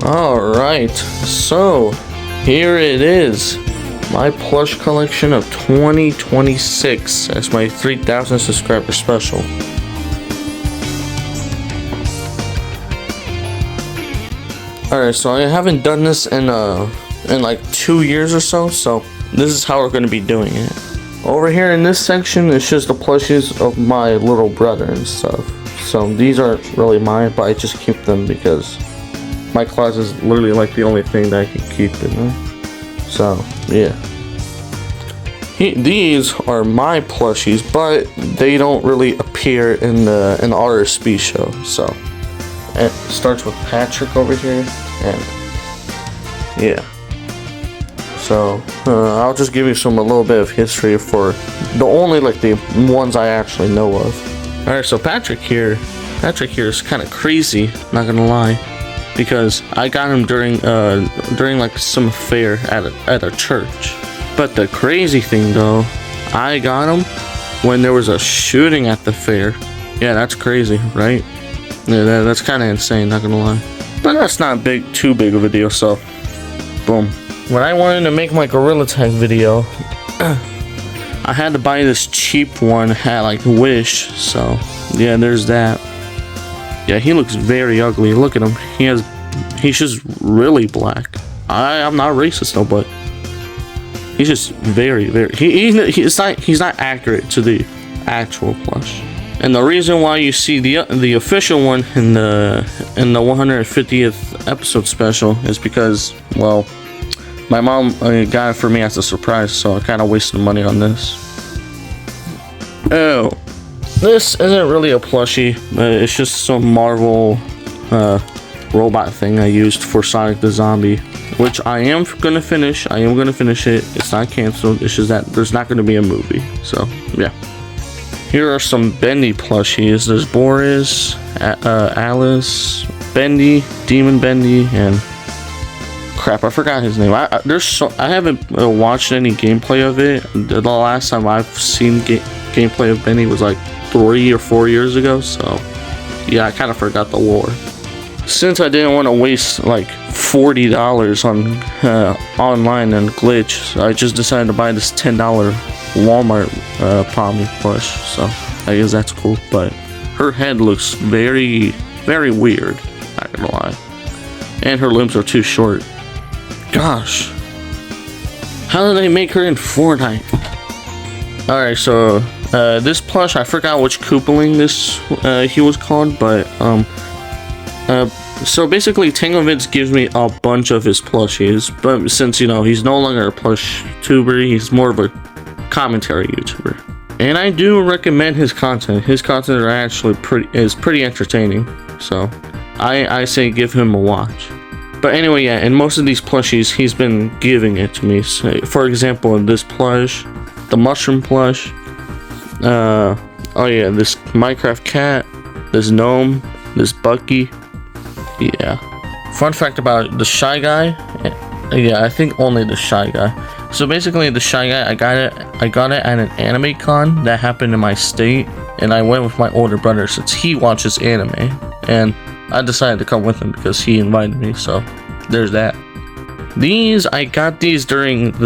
Alright, so here it is. My plush collection of 2026 as my 3,000 subscriber special. Alright, so I haven't done this in like 2 years or so this is how we're going to be doing it. Over here in this section, it's just the plushies of my little brother and stuff. So these aren't really mine, but I just keep them because my closet is literally like the only thing that I can keep in there. So yeah, these are my plushies, but they don't really appear in the RSB show. So it starts with Patrick over here, and yeah. So I'll just give you a little bit of history for the ones I actually know of. All right, so Patrick here is kind of crazy, not gonna lie, because I got him during like some fair at a church. But the crazy thing though, I got him when there was a shooting at the fair. Yeah, that's crazy, right? Yeah, that's kind of insane, not gonna lie. But that's not too big of a deal. So, boom. When I wanted to make my Gorilla Tag video, I had to buy this cheap one at like Wish. So yeah, there's that. Yeah, he looks very ugly. Look at him. He's just really black. I'm not racist though, but he's just very he's not accurate to the actual plush. And the reason why you see the official one in the 150th episode special is because, well, my mom got it for me as a surprise, so I kind of wasted money on this. Oh, this isn't really a plushie, it's just some Marvel robot thing I used for Sonic the Zombie, which I am gonna finish. I am gonna finish it. It's not canceled. It's just that there's not gonna be a movie. So yeah. Here are some Bendy plushies. There's Boris, Alice, Bendy, Demon Bendy, and crap, I forgot his name. I haven't watched any gameplay of it. The last time I've seen gameplay of Bendy was like 3 or 4 years ago. So yeah, I kind of forgot the lore. Since I didn't want to waste like $40 on online and glitch, I just decided to buy this $10 Walmart Pommy plush. So I guess that's cool. But her head looks very weird, not gonna lie, and her limbs are too short. Gosh, how did they make her in Fortnite? Alright, so this plush, I forgot which Koopaling he was called, but so basically Tangovids gives me a bunch of his plushies, but since, you know, he's no longer a plush tuber, he's more of a commentary YouTuber. And I do recommend his content. His content are actually pretty entertaining, so I say give him a watch. But anyway, yeah, in most of these plushies, he's been giving it to me. So, for example, in this plush, the mushroom plush, oh yeah, this Minecraft cat, this gnome, this Bucky, yeah. Fun fact about the Shy Guy, yeah, I think only the Shy Guy. So basically, the Shy Guy, I got it at an anime con that happened in my state, and I went with my older brother since he watches anime, and I decided to come with him because he invited me, so there's that. I got these during when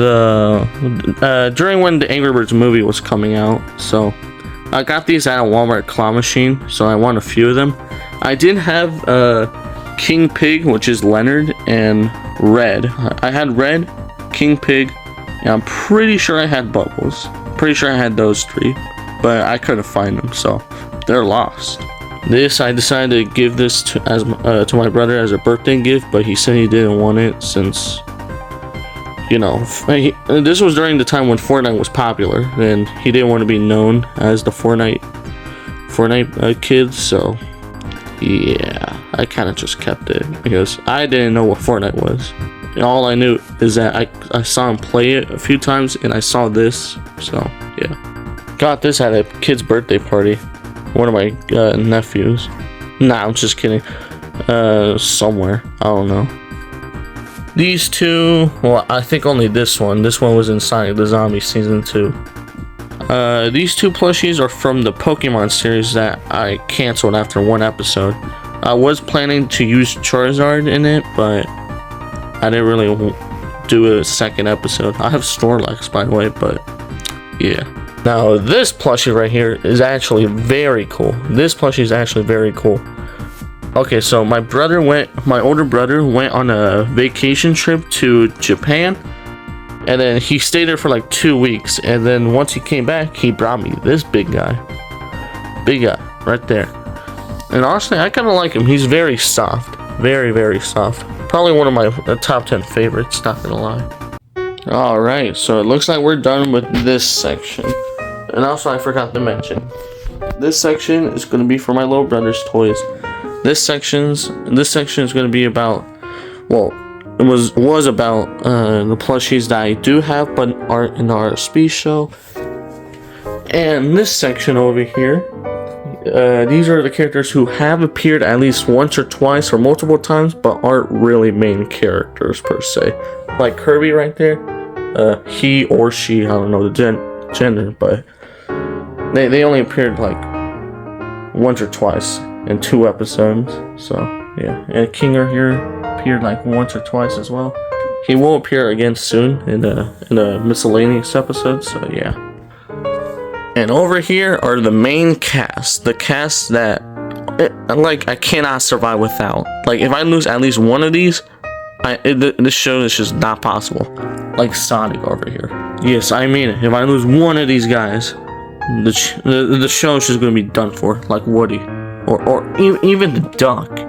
the Angry Birds movie was coming out, so I got these at a Walmart claw machine, so I won a few of them. I did have King Pig, which is Leonard, and Red. I had Red, King Pig, and I'm pretty sure I had Bubbles. Pretty sure I had those 3, but I couldn't find them, so they're lost. This, I decided to give this to my brother as a birthday gift, but he said he didn't want it since, you know, this was during the time when Fortnite was popular, and he didn't want to be known as the Fortnite kid, so yeah, I kind of just kept it because I didn't know what Fortnite was. All I knew is that I saw him play it a few times, and I saw this, so yeah. Got this at a kid's birthday party. One of my nephews. Nah, I'm just kidding. Somewhere. I don't know. These two, well, I think only this one. This one was in Sonic the Zombie Season 2. These two plushies are from the Pokemon series that I canceled after one episode. I was planning to use Charizard in it, but I didn't really do a second episode. I have Snorlax, by the way, but yeah. Now this plushie right here is actually very cool. This plushie is actually very cool. Okay, so my older brother went on a vacation trip to Japan, and then he stayed there for like 2 weeks, and then once he came back, he brought me this big guy right there. And honestly, I kind of like him. He's very soft, very soft. Probably one of my top 10 favorites, not gonna lie. Alright, so it looks like we're done with this section. And also, I forgot to mention, this section is going to be for my little brother's toys. This section is going to be about, well, it was about the plushies that I do have but aren't in our speed show. And this section over here, these are the characters who have appeared at least once or twice or multiple times but aren't really main characters per se. Like Kirby right there, he or she, I don't know the gender, but they only appeared like once or twice in 2 episodes. So yeah, and Kinger here appeared like once or twice as well. He will appear again soon in a miscellaneous episode. So yeah. And over here are the main cast, the cast that I cannot survive without. Like if I lose at least one of these, this show is just not possible. Like Sonic over here. Yes, I mean it. If I lose one of these guys, the show is just gonna be done for. Like Woody, or even the duck.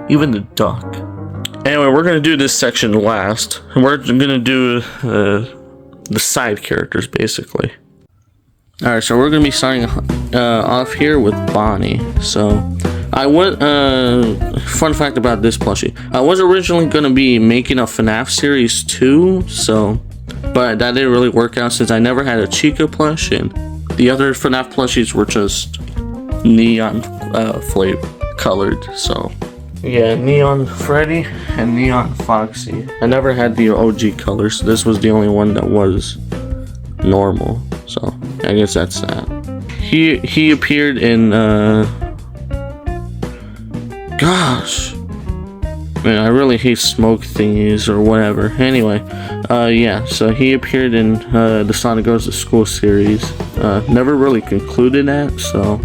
Anyway, we're gonna do this section last. We're gonna do the side characters basically. Alright, so we're gonna be starting off here with Bonnie. So I was fun fact about this plushie. I was originally gonna be making a FNAF series too, but that didn't really work out since I never had a Chica plush, and the other FNAF plushies were just neon flavor colored. So yeah, Neon Freddy and Neon Foxy. I never had the OG colors. This was the only one that was normal. So I guess that's that. He appeared in gosh, man, I really hate smoke thingies or whatever. Anyway, yeah, so he appeared in the Sonic Goes to School series. Never really concluded that, so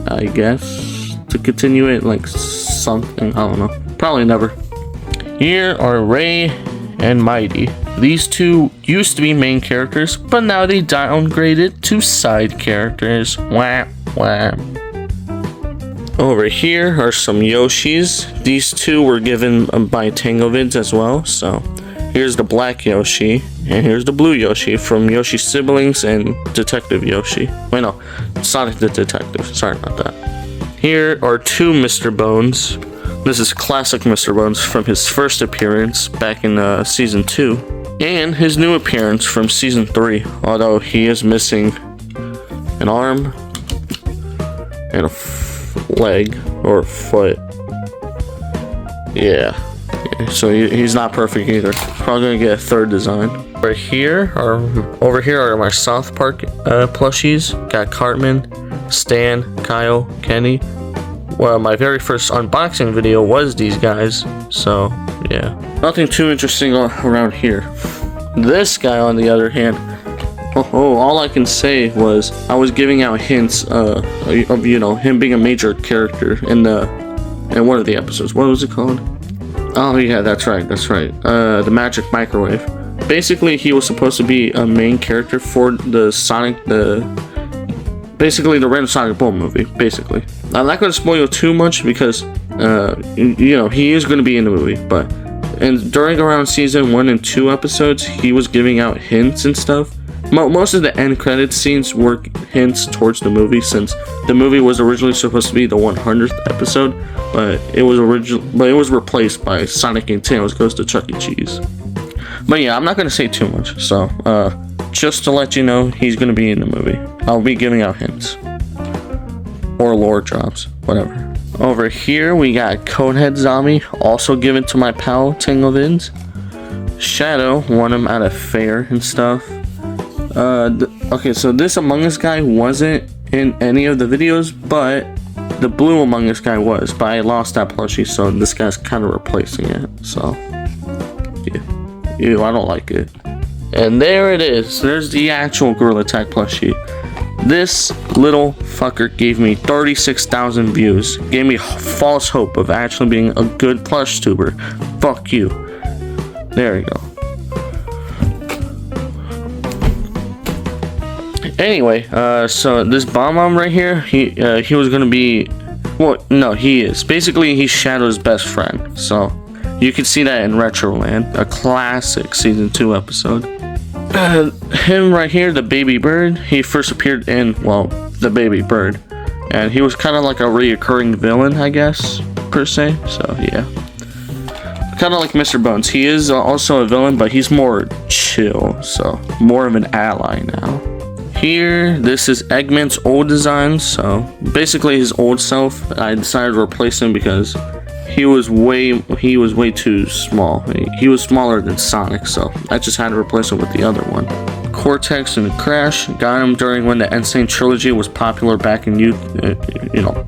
I guess to continue it like something, I don't know. Probably never. Here are Ray and Mighty. These two used to be main characters, but now they downgraded to side characters. Wah, wah. Over here are some Yoshis. These two were given by Tangovids as well. So here's the black Yoshi, and here's the blue Yoshi from Yoshi's Siblings and Detective Yoshi. Wait, no, Sonic the Detective. Sorry about that. Here are 2 Mr. Bones. This is classic Mr. Bones from his first appearance back in Season 2. And his new appearance from Season 3. Although he is missing an arm and a leg or foot. Yeah. So he's not perfect either. Probably gonna get a 3rd design. Over here are my South Park plushies. Got Cartman, Stan, Kyle, Kenny. Well, my very first unboxing video was these guys, so yeah. Nothing too interesting around here. This guy, on the other hand, all I can say was I was giving out hints of him being a major character in one of the episodes. What was it called? Oh yeah, that's right. The Magic Microwave. Basically, he was supposed to be a main character for the Random Sonic Boom movie, basically. I'm not going to spoil too much because, he is going to be in the movie, and during around Season 1 and 2 episodes, he was giving out hints and stuff. Most of the end credits scenes were hints towards the movie, since the movie was originally supposed to be the 100th episode, but it was replaced by Sonic and Tails Goes to Chuck E. Cheese. But yeah, I'm not going to say too much, so, just to let you know, he's going to be in the movie. I'll be giving out hints. Or lore drops, whatever. Over here, we got Conehead Zombie, also given to my pal, Tinglevids. Shadow won him at a fair and stuff. Okay, so this Among Us guy wasn't in any of the videos, but the blue Among Us guy was, but I lost that plushie, so this guy's kind of replacing it. So, yeah. Ew, I don't like it. And there it is. There's the actual Gorilla Tag plushie. This little fucker gave me 36,000 views. Gave me false hope of actually being a good plush tuber. Fuck you. There you go. Anyway, so this Bomb right here, he was gonna be, well, no, he is. Basically, he's Shadow's best friend. So you can see that in Retroland, a classic season 2 episode. Him right here, the baby bird, he first appeared in, well, the baby bird, and he was kind of like a reoccurring villain, I guess, per se. So yeah, kind of like Mr. Bones. He is also a villain, but he's more chill, so more of an ally now. Here, this is Eggman's old design, so basically his old self. I decided to replace him because he was way too small. He was smaller than Sonic, so I just had to replace him with the other one. Cortex and Crash got him during when the Insane Trilogy was popular back in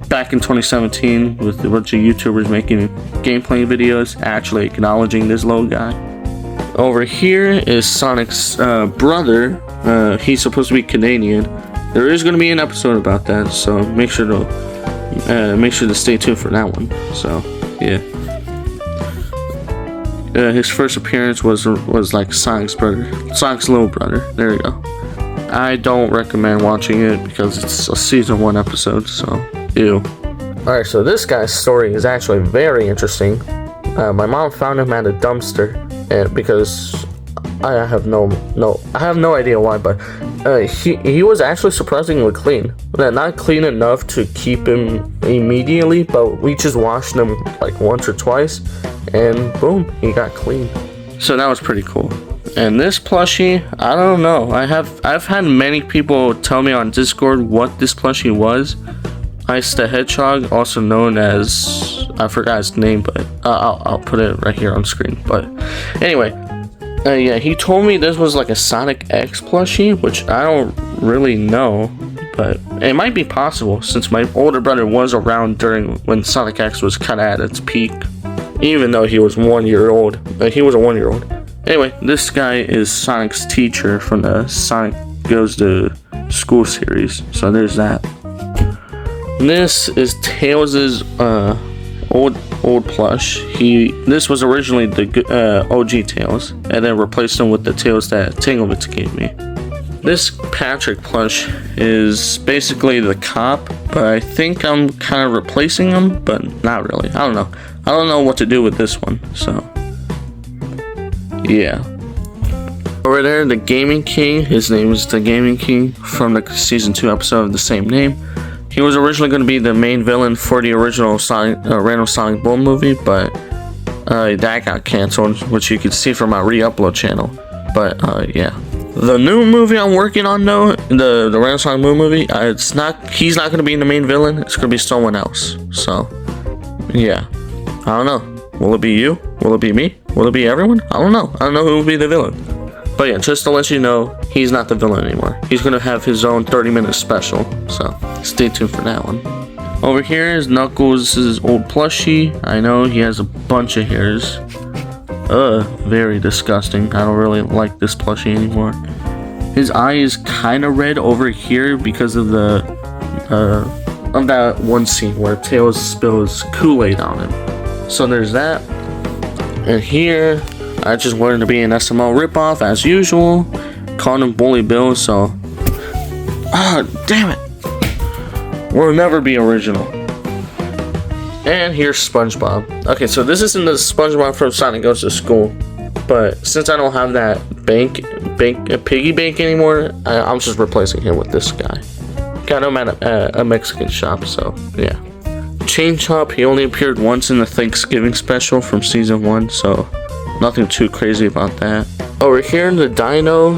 back in 2017 with a bunch of YouTubers making gameplay videos actually acknowledging this little guy. Over here is Sonic's brother. He's supposed to be Canadian. There is going to be an episode about that, so make sure to stay tuned for that one. So yeah, his first appearance was like Sonic's little brother. There you go. I don't recommend watching it because it's a season 1 episode. So ew. All right, so this guy's story is actually very interesting. My mom found him at a dumpster, and because I have no idea why, but he was actually surprisingly clean. Not clean enough to keep him immediately, but we just washed him like once or twice, and boom, he got clean. So that was pretty cool. And this plushie, I don't know. I've had many people tell me on Discord what this plushie was. Ice the Hedgehog, also known as, I forgot his name, but I'll put it right here on screen. But anyway. Yeah, he told me this was like a Sonic X plushie, which I don't really know, but it might be possible since my older brother was around during when Sonic X was kind of at its peak, even though he was 1 year old. He was a 1 year old. Anyway, this guy is Sonic's teacher from the Sonic Goes to School series, so there's that. This is Tails' old plush. This was originally the OG Tails, and then replaced him with the Tails that Tanglebits gave me. This Patrick plush is basically the cop, but I think I'm kind of replacing him, but not really. I don't know. I don't know what to do with this one, so yeah. Over there, the Gaming King. His name is the Gaming King from the season 2 episode of the same name. He was originally going to be the main villain for the original Random Sonic Boom movie, but that got canceled, which you can see from my re-upload channel. But yeah, the new movie I'm working on though, the Random Sonic Boom movie, he's not going to be the main villain. It's going to be someone else. So yeah, I don't know. Will it be you? Will it be me? Will it be everyone? I don't know. I don't know who will be the villain. But yeah, just to let you know, he's not the villain anymore. He's going to have his own 30-minute special, so stay tuned for that one. Over here is Knuckles' old plushie. I know he has a bunch of hairs. Very disgusting. I don't really like this plushie anymore. His eye is kind of red over here because of of that one scene where Tails spills Kool-Aid on him. So there's that. And here, I just wanted to be an SML ripoff as usual. Calling him Bully Bill, so damn it. We'll never be original. And here's SpongeBob. Okay, so this isn't the SpongeBob from Sonic Goes to School, but since I don't have that piggy bank anymore, I'm just replacing him with this guy. Got him at a Mexican shop, so yeah. Chain Chomp, he only appeared once in the Thanksgiving special from season 1, so nothing too crazy about that. Over here, the dino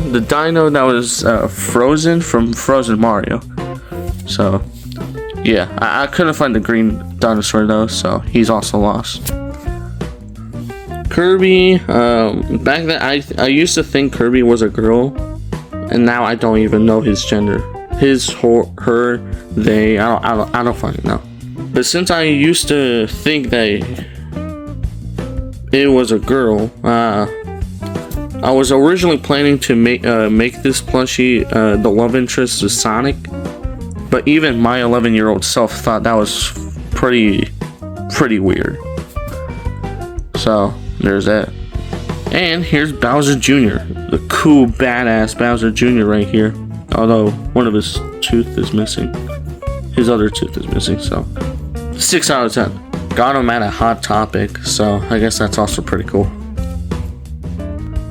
that was frozen from Frozen Mario. So yeah, I couldn't find the green dinosaur though, so he's also lost. Kirby, back then I used to think Kirby was a girl, and now I don't even know his gender. His, her, they, I don't fucking know. But since I used to think that it was a girl, I was originally planning to make this plushie the love interest of Sonic, but even my 11-year-old self thought that was pretty weird. So there's that. And here's Bowser Jr., the cool badass Bowser Jr. right here. Although one of his tooth is missing, his other tooth is missing. So 6 out of 10. Got him at a Hot Topic, so I guess that's also pretty cool.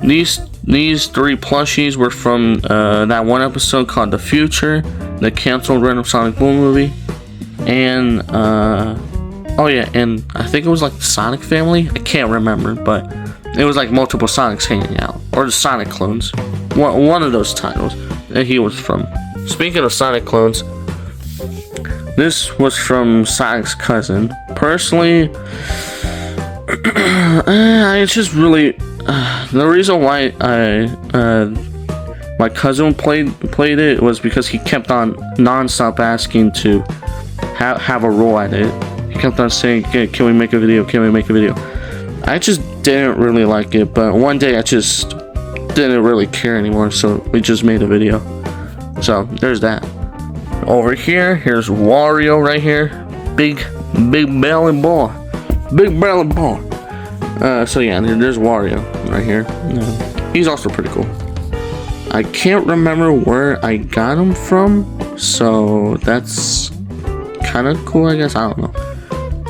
These 3 plushies were from that one episode called The Future, the canceled Random Sonic Boom movie, and oh yeah, and I think it was like the Sonic family. I can't remember, but it was like multiple Sonics hanging out, or the Sonic clones. One of those titles that he was from. Speaking of Sonic clones, this was from Sonic's cousin. Personally, it's just really the reason why my cousin played it was because he kept on non-stop asking to have a role at it. He kept on saying, "Can we make a video? Can we make a video?" I just didn't really like it, but one day I just didn't really care anymore, so we just made a video. So there's that. Over here, here's Wario right here. Big belly boy. Big belly boy. So yeah, there's Wario right here. He's also pretty cool. I can't remember where I got him from, so that's kind of cool, I guess. I don't know.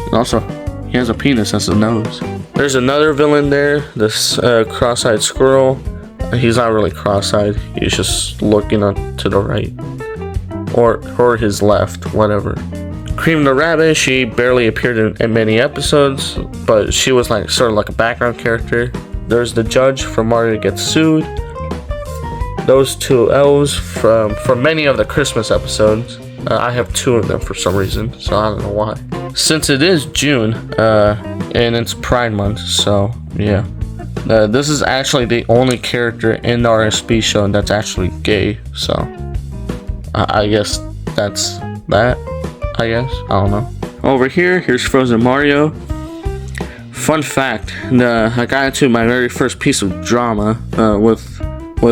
And also, he has a penis as a nose. There's another villain there, this cross-eyed squirrel. He's not really cross-eyed, he's just looking to the right. Or his left, whatever. Cream the Rabbit, she barely appeared in many episodes, but she was like sort of like a background character. There's the judge from Mario Gets Sued. Those 2 elves from many of the Christmas episodes. I have 2 of them for some reason, so I don't know why. Since it is June, and it's Pride Month, so yeah. This is actually the only character in the RSB show that's actually gay, so I guess that's that. I guess, I don't know. Over here's Frozen Mario. Fun fact, I got into my very first piece of drama with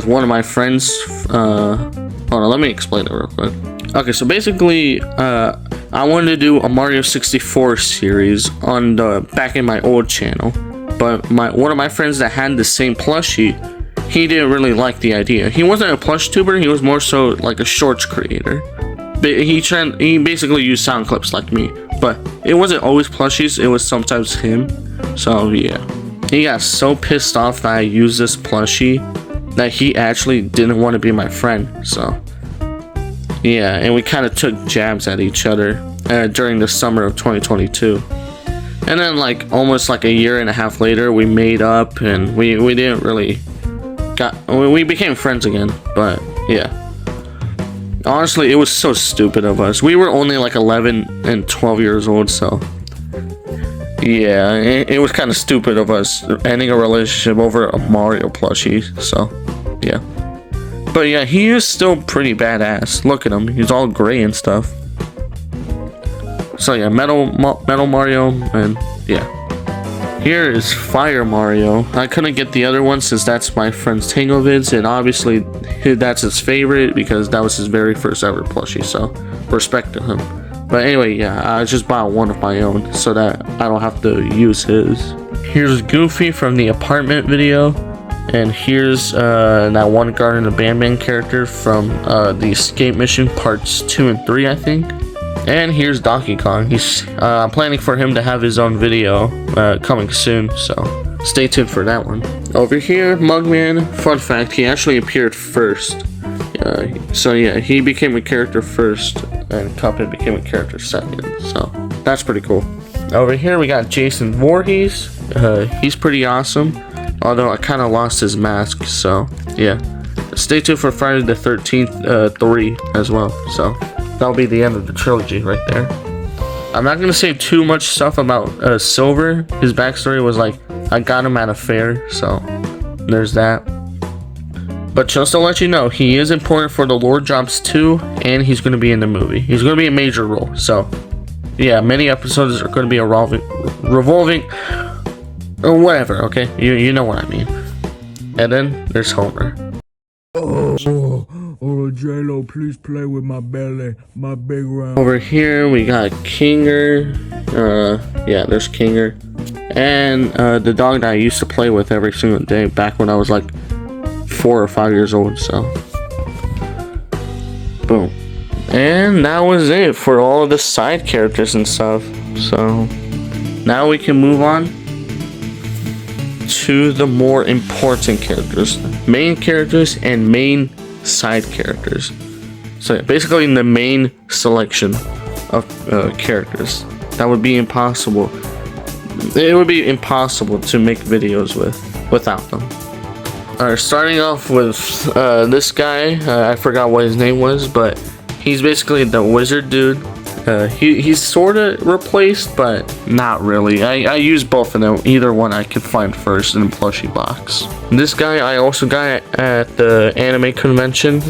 one of my friends. Hold on, let me explain it real quick. Okay, so basically, I wanted to do a Mario 64 series on back in my old channel, but one of my friends that had the same plushie, he didn't really like the idea. He wasn't a plush tuber, he was more so like a shorts creator. He basically used sound clips like me, but it wasn't always plushies, it was sometimes him. So yeah, he got so pissed off that I used this plushie that he actually didn't want to be my friend. So yeah, and we kind of took jabs at each other during the summer of 2022. And then like almost like a year and a half later, we made up and we didn't really we became friends again. But yeah, honestly, it was so stupid of us. We were only like 11 and 12 years old, so yeah, it was kind of stupid of us ending a relationship over a Mario plushie. So yeah, but yeah, he is still pretty badass. Look at him, he's all gray and stuff. So yeah, metal Mario, and yeah. Here is Fire Mario. I couldn't get the other one since that's my friend's Tango vids, and obviously that's his favorite because that was his very first ever plushie, so respect to him. But anyway, yeah, I just bought one of my own so that I don't have to use his. Here's Goofy from the apartment video, and here's that one Garden of Banban character from the Escape Mission parts 2 and 3, I think. And here's Donkey Kong. I'm planning for him to have his own video coming soon, so stay tuned for that one. Over here, Mugman. Fun fact, he actually appeared first. So yeah, he became a character first, and Cuphead became a character second. So that's pretty cool. Over here, we got Jason Voorhees. He's pretty awesome, although I kind of lost his mask. So yeah, stay tuned for Friday the 13th 3 as well. So that'll be the end of the trilogy right there. I'm not gonna say too much stuff about Silver. His backstory was like, I got him at a fair, so there's that. But just to let you know, he is important for the Lord Drops 2, and he's gonna be in the movie. He's gonna be a major role, so yeah, many episodes are going to be revolving or whatever. Okay, you know what I mean. And then there's Homer. Oh, J-Lo, please play with my belly, my big round. Over here we got Kinger. Yeah, there's Kinger. And the dog that I used to play with every single day back when I was like 4 or 5 years old, so. Boom. And that was it for all of the side characters and stuff. So, now we can move on to the more important characters. Main characters and main side characters. So yeah, basically the main selection of characters. That would be impossible. It would be impossible to make videos without them. Alright, starting off with this guy. I forgot what his name was, but he's basically the wizard dude. He's sort of replaced, but not really. I use both of them. Either one I could find first in the plushie box. This guy I also got at the anime convention,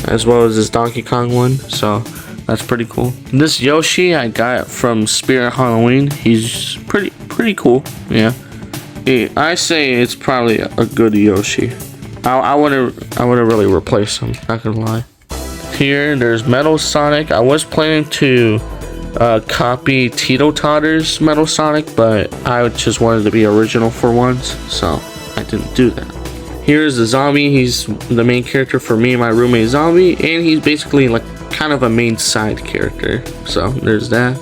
as well as this Donkey Kong one, so that's pretty cool. This Yoshi I got from Spirit Halloween. He's pretty cool. Yeah, I say it's probably a good Yoshi. I wouldn't really replace him, not gonna lie. Here there's Metal Sonic. I was planning to copy Tito Totter's Metal Sonic, but I just wanted to be original for once, so I didn't do that. Here's the zombie. He's the main character for me and my roommate Zombie, and he's basically like kind of a main side character. So there's that.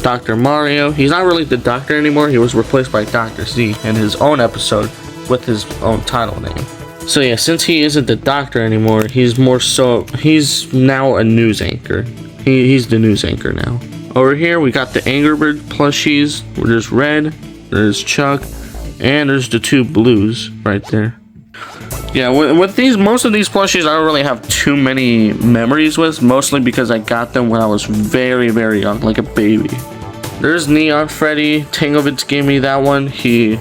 Dr. Mario. He's not really the doctor anymore. He was replaced by Dr. Z in his own episode with his own title name. So yeah, since he isn't the doctor anymore, he's now a news anchor. He's the news anchor now. Over here we got the Angry Bird plushies. There's Red, there's Chuck, and there's the 2 blues right there. Yeah, with most of these plushies I don't really have too many memories with, mostly because I got them when I was very, very young, like a baby. There's Neon Freddy. Tangovitz gave me that one. He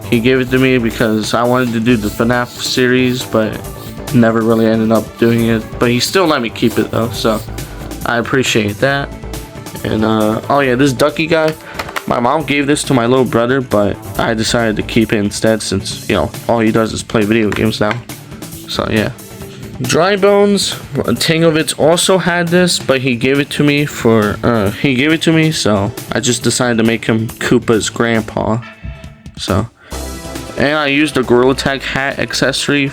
gave it to me because I wanted to do the FNAF series, but never really ended up doing it. But he still let me keep it though, so I appreciate that. And oh yeah, this Ducky guy, my mom gave this to my little brother, but I decided to keep it instead since, you know, all he does is play video games now. So yeah. Dry Bones, Tangovitz also had this, but he gave it to me so I just decided to make him Koopa's grandpa. So, and I used a Gorilla Tag hat accessory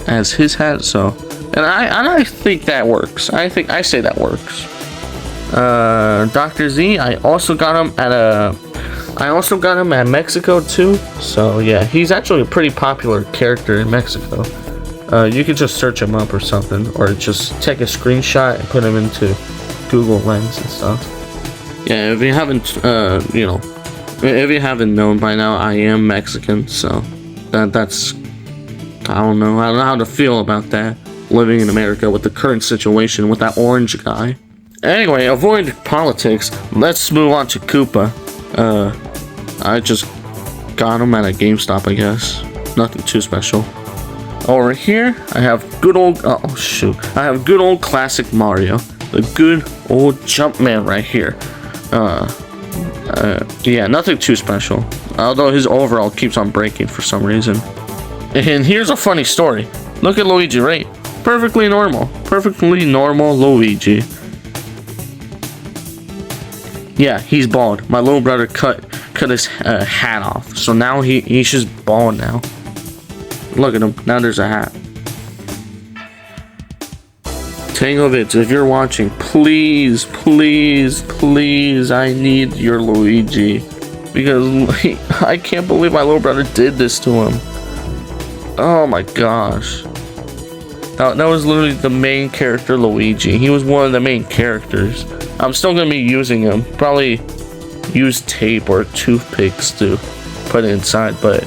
as his hat, so, and I think that works. I say that works. Dr. Z, I also got him at Mexico too. So yeah, he's actually a pretty popular character in Mexico. You could just search him up or something, or just take a screenshot and put him into Google Lens and stuff. Yeah, if you haven't, if you haven't known by now, I am Mexican, so that's I don't know how to feel about that, living in America with the current situation with that orange guy. Anyway, avoid politics. Let's move on to Koopa. I just got him at a GameStop, I guess. Nothing too special. Over here, I have good old classic Mario, the good old Jumpman right here. Yeah, nothing too special, although his overall keeps on breaking for some reason. And here's a funny story. Look at Luigi, right? Perfectly normal Luigi. Yeah, he's bald. My little brother cut his hat off, so now he's just bald now. Look at him. Now there's a hat. Tangovitz, if you're watching, please, I need your Luigi. Because I can't believe my little brother did this to him. Oh my gosh. That was literally the main character, Luigi. He was one of the main characters. I'm still going to be using him. Probably use tape or toothpicks to put it inside, but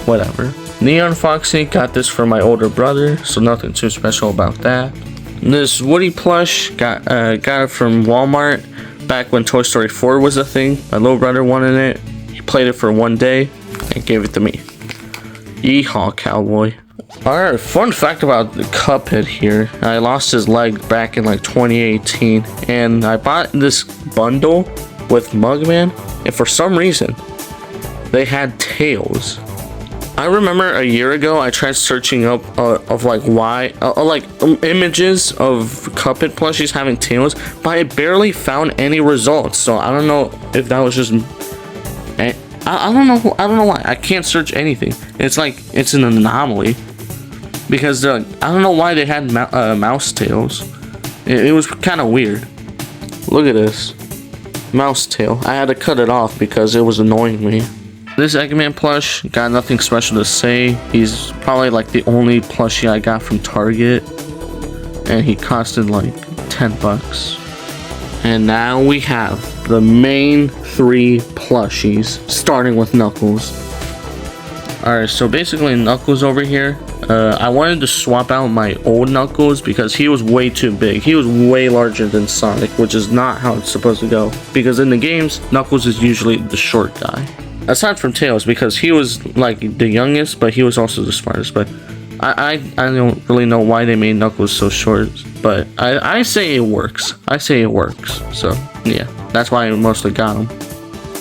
whatever. Neon Foxy, got this from my older brother, so nothing too special about that. This Woody plush, got it from Walmart back when Toy Story 4 was a thing. My little brother wanted it. He played it for one day and gave it to me. Yeehaw, cowboy. Alright, fun fact about the Cuphead here. I lost his leg back in like 2018, and I bought this bundle with Mugman, and for some reason, they had tails. I remember a year ago I tried searching up of like why images of Cuphead plushies having tails, but I barely found any results. So I don't know if that was just I don't know why I can't search anything. It's like it's an anomaly because I don't know why they had mouse tails. It was kind of weird. Look at this mouse tail. I had to cut it off because it was annoying me. This Eggman plush, got nothing special to say. He's probably like the only plushie I got from Target, and he costed like 10 bucks. And now we have the main 3 plushies, starting with Knuckles. Alright, so basically Knuckles over here, I wanted to swap out my old Knuckles because he was way too big. He was way larger than Sonic, which is not how it's supposed to go. Because in the games, Knuckles is usually the short guy. Aside from Tails, because he was like the youngest, but he was also the smartest. But I don't really know why they made Knuckles so short. But I say it works. I say it works. So yeah, that's why I mostly got him.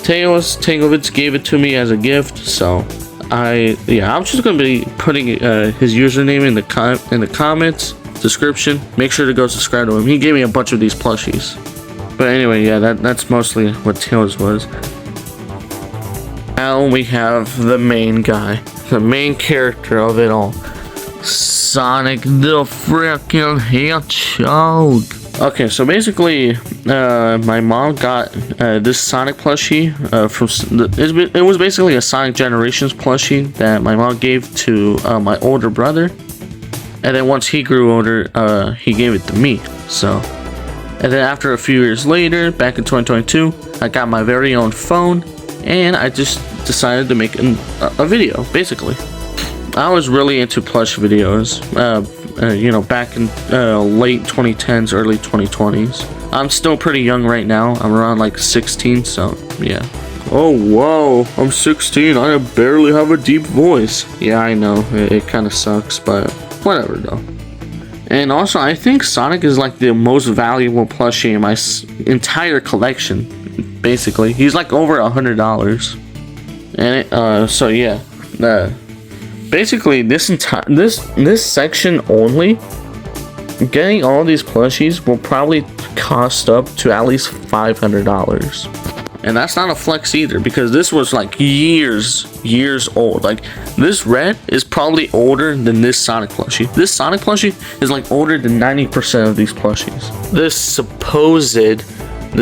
Tails, Tanglevitz gave it to me as a gift. So I'm just gonna be putting his username in the comments description. Make sure to go subscribe to him. He gave me a bunch of these plushies. But anyway, yeah, that's mostly what Tails was. Now we have the main guy, the main character of it all, Sonic the freaking Hedgehog. Okay, so basically, my mom got this Sonic plushie it was basically a Sonic Generations plushie that my mom gave to my older brother, and then once he grew older, he gave it to me. So, and then after a few years later, back in 2022, I got my very own phone, and I just decided to make a video. Basically, I was really into plush videos, back in late 2010s, early 2020s. I'm still pretty young right now. I'm around like 16, so yeah. Oh whoa, I'm 16. I barely have a deep voice. Yeah, I know, it kind of sucks, but whatever though. And also, I think Sonic is like the most valuable plushie in my entire collection. Basically, he's like over $100. And so yeah, basically this section only, getting all these plushies will probably cost up to at least $500. And that's not a flex either, because this was like years old. Like this red is probably older than this Sonic plushie. This Sonic plushie is like older than 90% of these plushies. This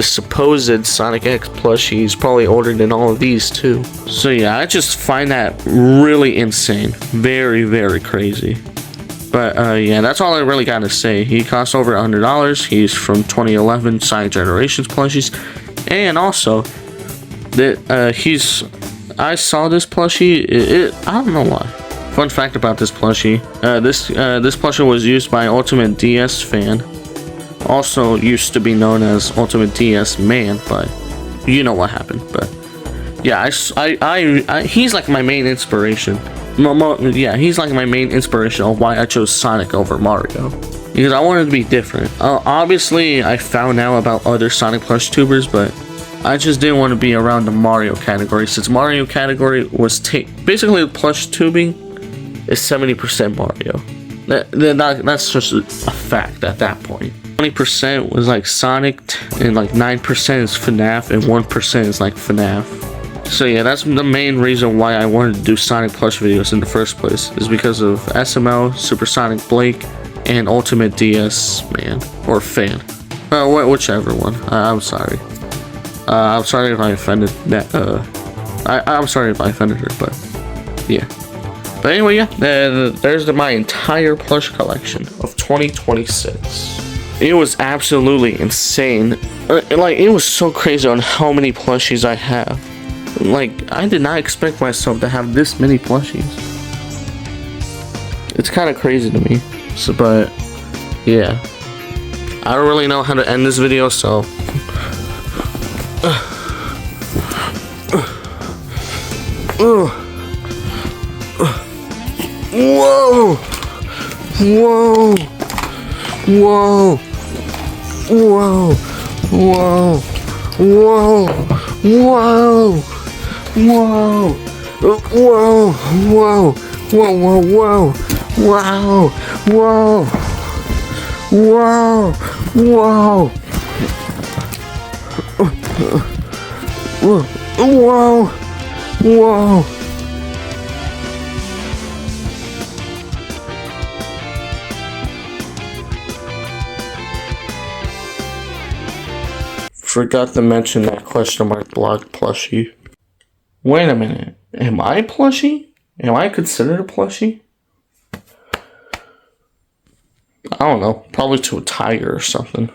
supposed Sonic X plushie is probably older than all of these too. So yeah, I just find that really insane. Very, very crazy. But yeah, that's all I really got to say. He costs over $100. He's from 2011 Sonic Generations plushies. And also, I saw this plushie, I don't know why. Fun fact about this plushie, this plushie was used by Ultimate DS fan. Also used to be known as Ultimate DS Man, but you know what happened. But yeah, he's like my main inspiration. Yeah, he's like my main inspiration of why I chose Sonic over Mario, because I wanted to be different. Obviously, I found out about other Sonic plush tubers, but I just didn't want to be around the Mario category, since Mario category was basically plush tubing is 70% Mario. That's just a fact at that point. 20% was like Sonic, and like 9% is FNAF, and 1% is like FNAF. So yeah, that's the main reason why I wanted to do Sonic plush videos in the first place, is because of SML, Supersonic Blake, and Ultimate DS Man, or fan. Whichever one. I'm sorry. I'm sorry if I offended that. I'm sorry if I offended her, but yeah. But anyway, yeah, there's my entire plush collection of 2026. It was absolutely insane. Like, it was so crazy on how many plushies I have. Like, I did not expect myself to have this many plushies. It's kind of crazy to me. So, but yeah, I don't really know how to end this video, so whoa, whoa, whoa, whoa, whoa, Whoa! Whoa! Whoa! Whoa! Whoa! Whoa! Whoa! Whoa! Whoa! Whoa! Whoa! Whoa! Whoa! Whoa! Forgot to mention that question mark block plushie. Wait a minute. Am I plushie? Am I considered a plushie? I don't know. Probably to a tiger or something.